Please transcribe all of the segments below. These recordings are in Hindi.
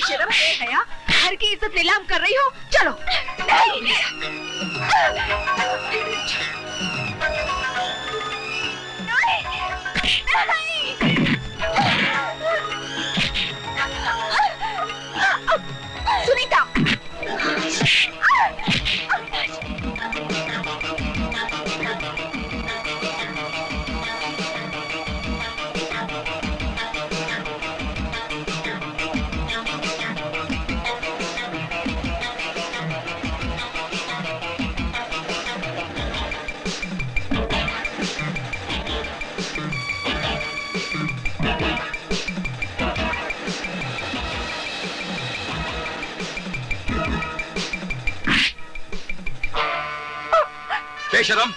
बेशरम हया, घर की इज्जत नीलाम कर रही हो। चलो। नहीं। सुनीता। बेशरम,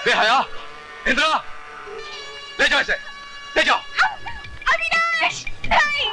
बेहया, इंद्रा, ले जाओ इसे, ले जाओ। अविनाश, नहीं।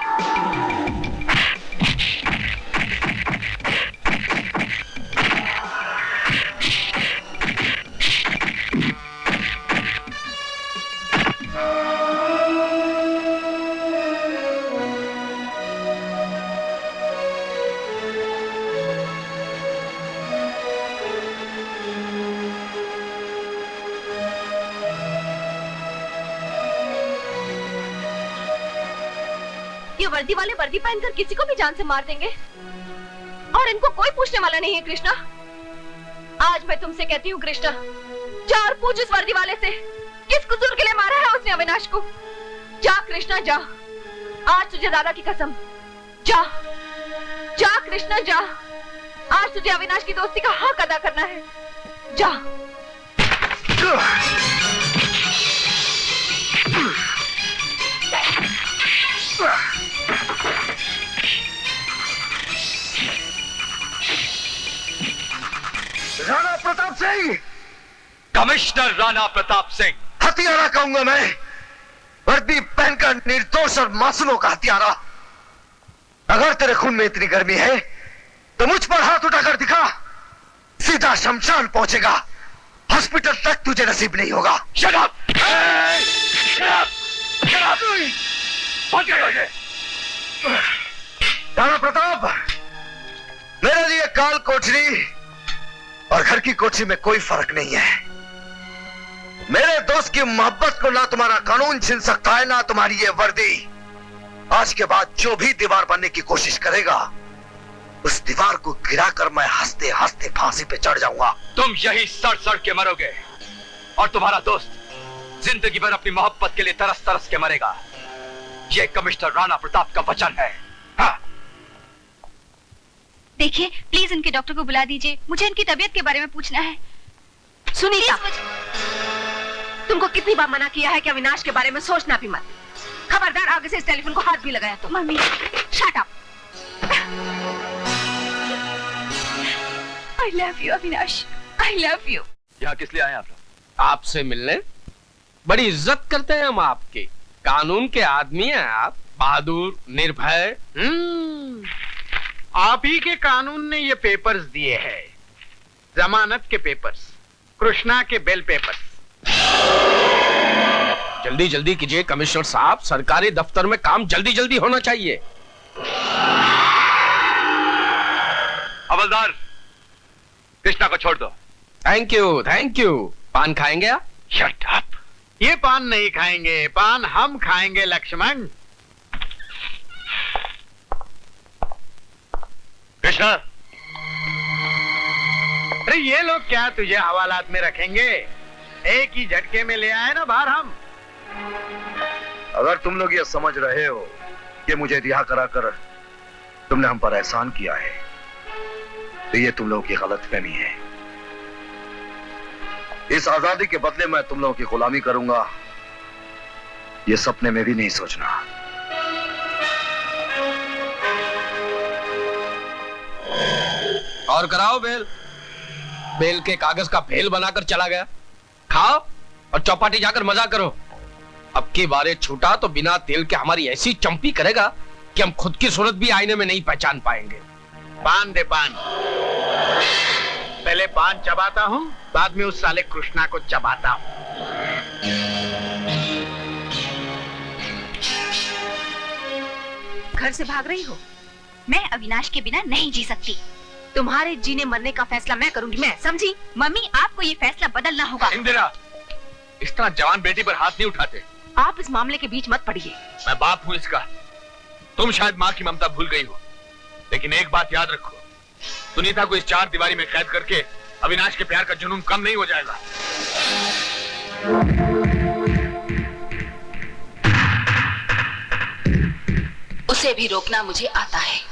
ये वर्दी वाले वर्दी पहनकर किसी को भी जान से मार देंगे और इनको कोई पूछने वाला नहीं है। कृष्णा, आज मैं तुमसे कहती हूँ कृष्णा, जा और पूछ उस वर्दी वाले से किस कसूर के लिए मारा है उसने अविनाश को। जा कृष्णा जा, आज तुझे दादा की कसम, जा जा कृष्णा जा, आज तुझे अविनाश की दोस्ती का हक अदा करना है। जा। राणा प्रताप सिंह, कमिश्नर राणा प्रताप सिंह। हत्यारा कहूंगा मैं, वर्दी पहनकर निर्दोष और मासूमों का हत्यारा। अगर तेरे खून में इतनी गर्मी है तो मुझ पर हाथ उठाकर दिखा, सीधा शमशान पहुंचेगा, हॉस्पिटल तक तुझे नसीब नहीं होगा। Shut up! Hey! Shut up! Shut up! पहुंच गए। राणा प्रताप, मेरे लिए काल कोठरी और घर की कोठरी में कोई फर्क नहीं है। मेरे दोस्त की मोहब्बत को ना तुम्हारा कानून छीन सकता है, ना तुम्हारी ये वर्दी। आज के बाद जो भी दीवार बनने की कोशिश करेगा, उस दीवार को गिराकर मैं हंसते हंसते फांसी पे चढ़ जाऊंगा। तुम यही सड़ सड़ के मरोगे और तुम्हारा दोस्त जिंदगी भर अपनी मोहब्बत के लिए तरस तरस के मरेगा। ये कमिश्नर राणा प्रताप का वचन है। हाँ। देखिए, प्लीज इनके डॉक्टर को बुला दीजिए, मुझे इनकी तबीयत के बारे में पूछना है। सुनीता, तुमको कितनी बार मना किया है कि अविनाश के बारे में सोचना भी मत। खबरदार आगे से इस टेलीफोन को हाथ भी लगाया तो। Mummy, shut up. I love you Avinash, I love you। यहाँ किस लिए आए आप लोग? आपसे मिलने। बड़ी इज्जत करते हैं हम आपकी। कानून के आदमी हैं आप, बहादुर, निर्भय। आप ही के कानून ने ये पेपर्स दिए हैं, जमानत के पेपर्स, कृष्णा के बेल पेपर्स। जल्दी जल्दी कीजिए कमिश्नर साहब, सरकारी दफ्तर में काम जल्दी जल्दी होना चाहिए। हवलदार, कृष्णा को छोड़ दो। Thank you, thank you. पान खाएंगे आप? Shut up. ये पान नहीं खाएंगे, पान हम खाएंगे लक्ष्मण। कृष्णा, अरे ये लोग क्या तुझे हवालात में रखेंगे? एक ही झटके में ले आए ना बाहर हम। अगर तुम लोग ये समझ रहे हो कि मुझे रिहा कराकर तुमने हम पर एहसान किया है, तो ये तुम लोगों की गलतफहमी है। इस आजादी के बदले मैं तुम लोगों की गुलामी करूंगा, ये सपने में भी नहीं सोचना। और कराओ बेल। बेल के कागज का भेल बनाकर चला गया। खाओ और चौपाटी जाकर मजा करो। अब की बारे छूटा तो बिना तेल के हमारी ऐसी चंपी करेगा कि हम खुद की सूरत भी आईने में नहीं पहचान पाएंगे। पान दे पान। पहले पान चबाता हूँ, बाद में उस साले कृष्णा को चबाता हूँ। घर से भाग रही हो? मैं अविनाश के बिना नहीं जी सकती। तुम्हारे जीने मरने का फैसला मैं करूंगी, मैं, समझी? मम्मी, आपको ये फैसला बदलना होगा। इंदिरा, इस तरह जवान बेटी पर हाथ नहीं उठाते। आप इस मामले के बीच मत पड़िए। मैं बाप हूँ इसका। तुम शायद माँ की ममता भूल गई हो, लेकिन एक बात याद रखो, सुनीता को इस चार दीवारी में कैद करके अविनाश के प्यार का जुनून कम नहीं हो जाएगा। उसे भी रोकना मुझे आता है।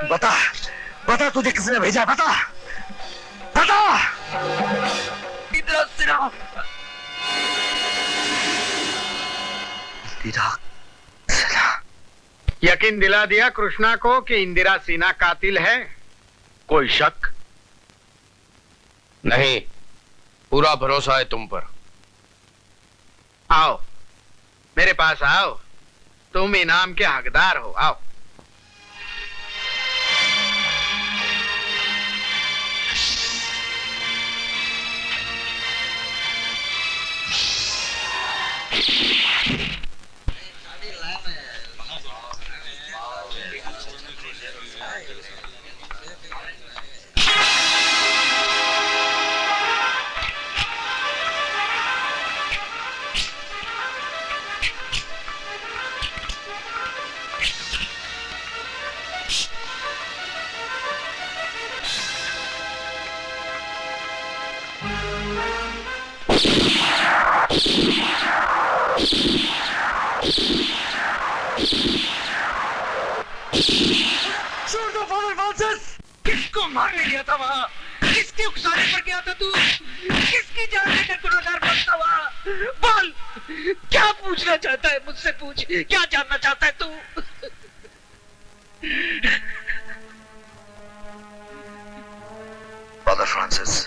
बता, बता तुझे किसने भेजा है, बता, बता। इंदिरा सिन्हा। इंदिरा सिन्हा। यकीन दिला दिया कृष्णा को कि इंदिरा सिन्हा कातिल है। कोई शक नहीं, पूरा भरोसा है तुम पर। आओ मेरे पास आओ, तुम इनाम के हकदार हो, आओ। किसको मारने गया था वहाँ? किसकी उकसाने पर गया था तू? किसकी जान लेकर गुनहगार बनता वहाँ? बोल, क्या पूछना चाहता है मुझसे? पूछ, क्या जानना चाहता है तू? फादर फ्रांसिस,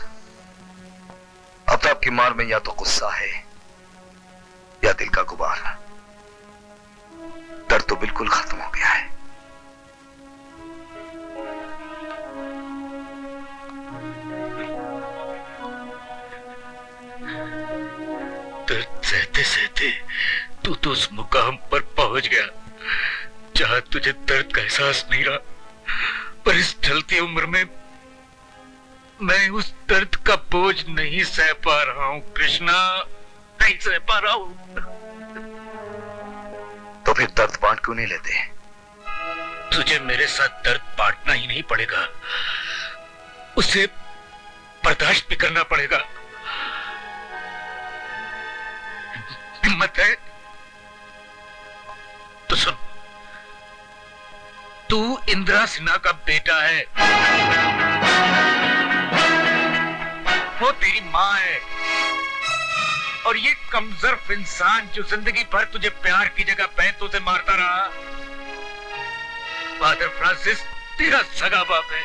अब तो आपकी मार में या तो गुस्सा है या दिल का गुबार। दर्द तो बिल्कुल खत्म हो गया है। दर्द सहते सहते तू तो उस मुकाम पर पहुंच गया जहां तुझे दर्द का एहसास नहीं रहा, पर इस ढलती उम्र में मैं उस दर्द का बोझ नहीं सह पा रहा हूं कृष्णा, नहीं सह पा रहा हूं। तो फिर दर्द बांट क्यों नहीं लेते? तुझे मेरे साथ दर्द बांटना ही नहीं पड़ेगा, उसे बर्दाश्त भी करना पड़ेगा। हिम्मत है तो सुन, तू इंदिरा सिन्हा का बेटा है। वो तेरी माँ है, और ये कमजोर इंसान जो जिंदगी भर तुझे प्यार की जगह पैंतों से मारता रहा, फादर फ्रांसिस तेरा सगा बाप है।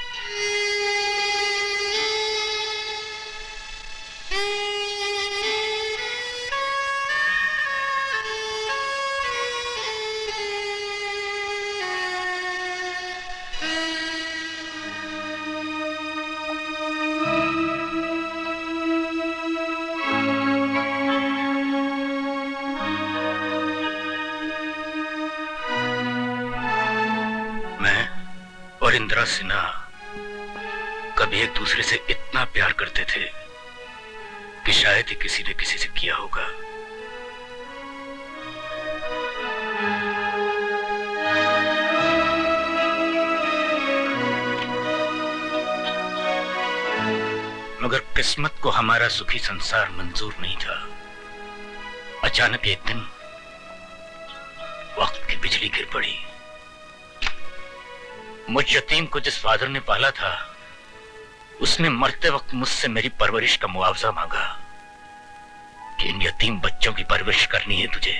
और इंदिरा सिन्हा कभी एक दूसरे से इतना प्यार करते थे कि शायद ही किसी ने किसी से किया होगा। मगर किस्मत को हमारा सुखी संसार मंजूर नहीं था। अचानक एक दिन वक्त की बिजली गिर पड़ी। मुझ यतीम को जिस फादर ने पाला था, उसने मरते वक्त मुझसे मेरी परवरिश का मुआवजा मांगा कि इन यतीम बच्चों की परवरिश करनी है तुझे।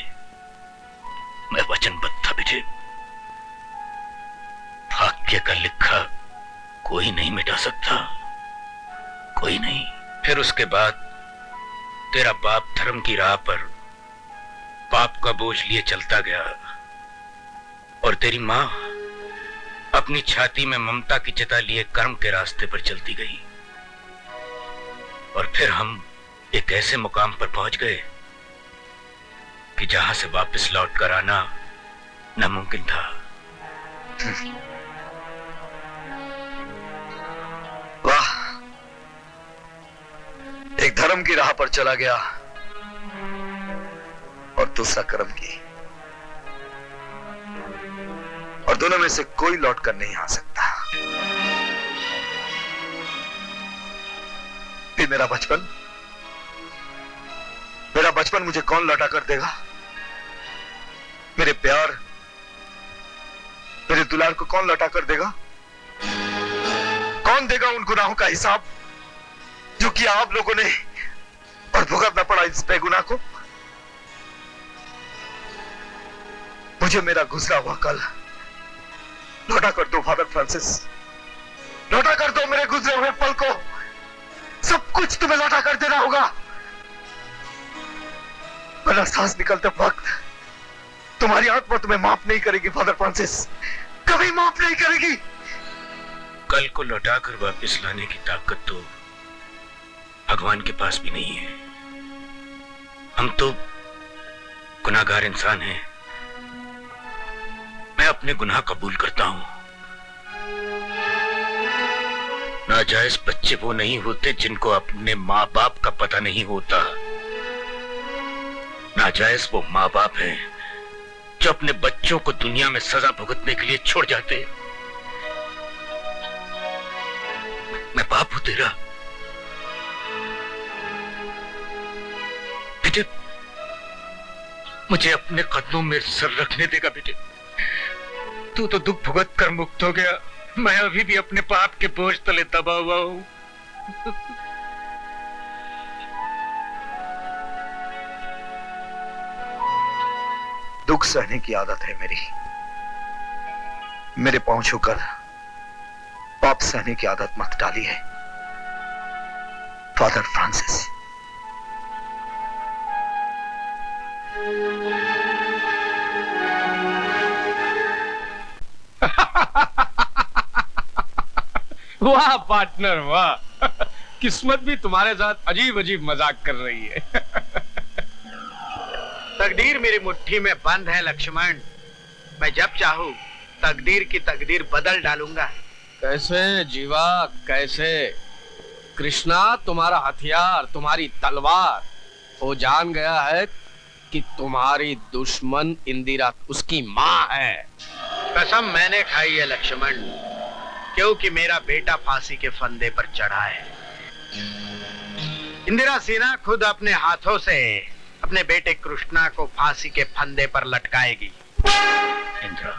मैं वचनबद्ध था बेटे। भाग्य का लिखा कोई नहीं मिटा सकता, कोई नहीं। फिर उसके बाद तेरा बाप धर्म की राह पर पाप का बोझ लिए चलता गया, और तेरी मां अपनी छाती में ममता की चिता लिए कर्म के रास्ते पर चलती गई। और फिर हम एक ऐसे मुकाम पर पहुंच गए कि जहां से वापस लौट कर आना नामुमकिन था। वाह, एक धर्म की राह पर चला गया और दूसरा कर्म की, और दोनों में से कोई लौट कर नहीं आ सकता। फिर मेरा बचपन मुझे कौन लौटा कर देगा? मेरे प्यार, मेरे दुलार को कौन लौटा कर देगा? कौन देगा उन गुनाहों का हिसाब जो किया आप लोगों ने और भुगतना पड़ा इस बेगुनाह को? मुझे मेरा गुजरा हुआ कल लौटा कर दो फादर फ्रांसिस, लौटा कर दो मेरे गुजरे हुए पल को। सब कुछ तुम्हें लौटा कर देना होगा, वरना सांस निकलते वक्त तुम्हारी आत्मा तुम्हें माफ नहीं करेगी फादर फ्रांसिस, कभी माफ नहीं करेगी। कल को लौटा कर वापस लाने की ताकत तो भगवान के पास भी नहीं है। हम तो गुनाहगार इंसान हैं। मैं अपने गुनाह कबूल करता हूं। नाजायज बच्चे वो नहीं होते जिनको अपने माँ बाप का पता नहीं होता। नाजायज वो माँ बाप हैं जो अपने बच्चों को दुनिया में सजा भुगतने के लिए छोड़ जाते। मैं बाप हूं तेरा बेटे, मुझे अपने कदमों में सर रखने देगा बेटे। तू तो दुख भुगत कर मुक्त हो गया, मैं अभी भी अपने पाप के बोझ तले दबा हुआ हूं। दुख सहने की आदत है मेरी, मेरे पांव छूकर पाप सहने की आदत मत डाली है फादर फ्रांसिस। वाह पार्टनर वाह, किस्मत भी तुम्हारे साथ अजीब अजीब मजाक कर रही है। तकदीर मेरी मुट्ठी में बंद है लक्ष्मण, मैं जब चाहूं तकदीर की तकदीर बदल डालूंगा। कैसे जीवा, कैसे? कृष्णा तुम्हारा हथियार, तुम्हारी तलवार, वो जान गया है कि तुम्हारी दुश्मन इंदिरा उसकी माँ है। कसम मैंने खाई है लक्ष्मण, क्योंकि मेरा बेटा फांसी के फंदे पर चढ़ा है। इंदिरा सिन्हा खुद अपने हाथों से अपने बेटे कृष्णा को फांसी के फंदे पर लटकाएगी। इंदिरा,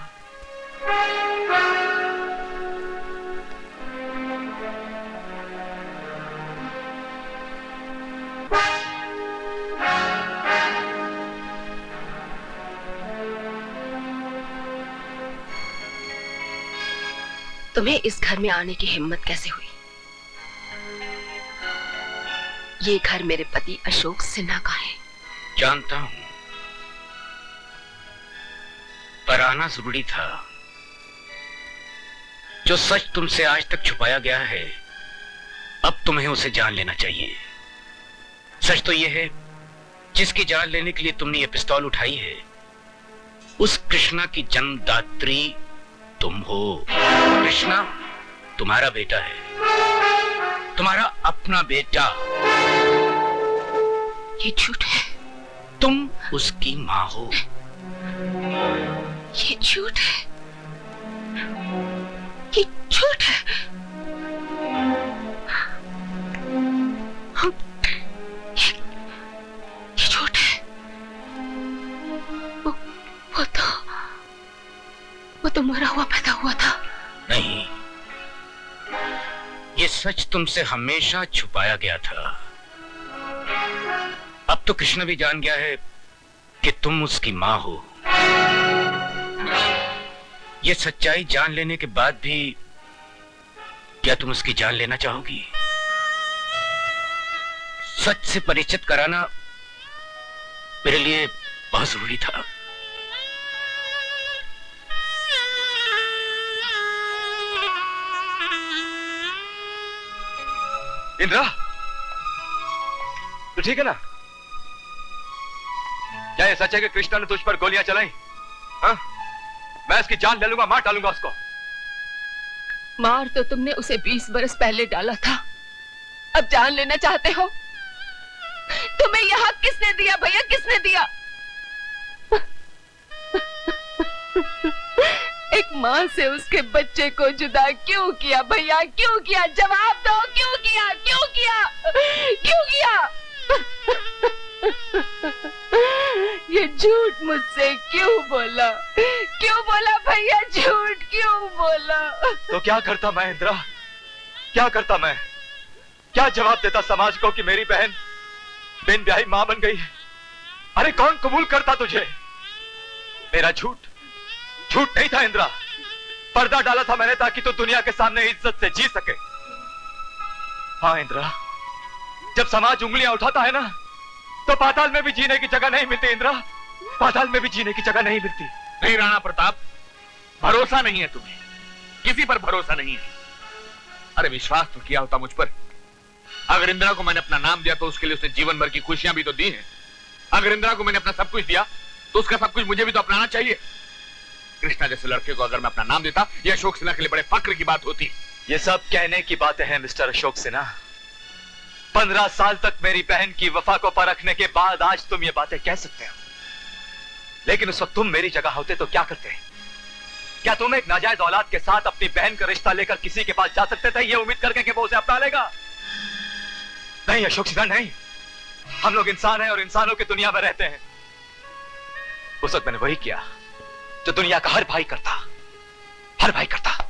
तुम्हें इस घर में आने की हिम्मत कैसे हुई? ये घर मेरे पति अशोक सिन्हा का है। जानता हूं, पर आना जरूरी था। जो सच तुमसे आज तक छुपाया गया है, अब तुम्हें उसे जान लेना चाहिए। सच तो यह है, जिसकी जान लेने के लिए तुमने ये पिस्तौल उठाई है, उस कृष्णा की जन्मदात्री तुम हो। कृष्णा तुम्हारा बेटा है, तुम्हारा अपना बेटा। ये झूठ है। तुम उसकी मां हो। ये झूठ है। ये झूठ है। ये झूठ है। वो तो मरा हुआ पैदा हुआ था। नहीं, ये सच तुमसे हमेशा छुपाया गया था। अब तो कृष्ण भी जान गया है कि तुम उसकी मां हो। ये सच्चाई जान लेने के बाद भी क्या तुम उसकी जान लेना चाहोगी? सच से परिचित कराना मेरे लिए बहुत जरूरी था। इंद्रा, तो ठीक है ना? क्या ये सच है कि कृष्णा ने तुझ पर गोलियां चलाई? हाँ? मैं इसकी जान ले लूंगा, मार डालूंगा उसको। मार तो तुमने उसे 20 बरस पहले डाला था, अब जान लेना चाहते हो? तुम्हें यह हक किसने दिया भैया, किसने दिया? एक माँ से उसके बच्चे को जुदा क्यों किया भैया, क्यों किया? जवाब दो, क्यों किया, क्यों किया, क्यों किया? ये झूठ मुझसे क्यों बोला, क्यों बोला भैया, झूठ क्यों बोला? तो क्या करता मैं इंद्रा, क्या करता मैं? क्या जवाब देता समाज को कि मेरी बहन बिन ब्याही मां बन गई? अरे कौन कबूल करता तुझे? मेरा झूठ झूठ नहीं था इंद्रा, पर्दा डाला था मैंने ताकि तू दुनिया के सामने इज्जत से जी सके। हाँ इंद्रा, जब समाज उंगलियां उठाता है ना, तो पाताल में भी जीने की जगह नहीं मिलती इंद्रा, पाताल में भी जीने की जगह नहीं मिलती। नहीं राणा प्रताप, भरोसा नहीं है तुम्हें, किसी पर भरोसा नहीं है। अरे विश्वास तो किया होता मुझ पर। अगर इंदिरा को मैंने अपना नाम दिया तो उसके लिए उसने जीवन भर की खुशियां भी तो दी हैं। अगर इंदिरा को मैंने अपना सब कुछ दिया तो उसका सब कुछ मुझे भी तो अपनाना चाहिए। कृष्णा जैसे लड़के को अगर मैं अपना नाम देता, यह अशोक सिन्हा के लिए बड़े फक्र की बात होती। ये सब कहने की बातें हैं मिस्टर अशोक सिन्हा। 15 साल तक मेरी बहन की वफा को परखने के बाद आज तुम ये बातें कह सकते हो, लेकिन उस वक्त तुम मेरी जगह होते तो क्या करते? क्या तुम एक नाजायज औलाद के साथ अपनी बहन का रिश्ता लेकर किसी के पास जा सकते थे, ये उम्मीद करके कि वो उसे अपना लेगा? नहीं अशोक सिन्हा, नहीं। हम लोग इंसान हैं और इंसानों की दुनिया में रहते हैं। उस वक्त मैंने वही किया जो दुनिया का हर भाई करता, हर भाई करता।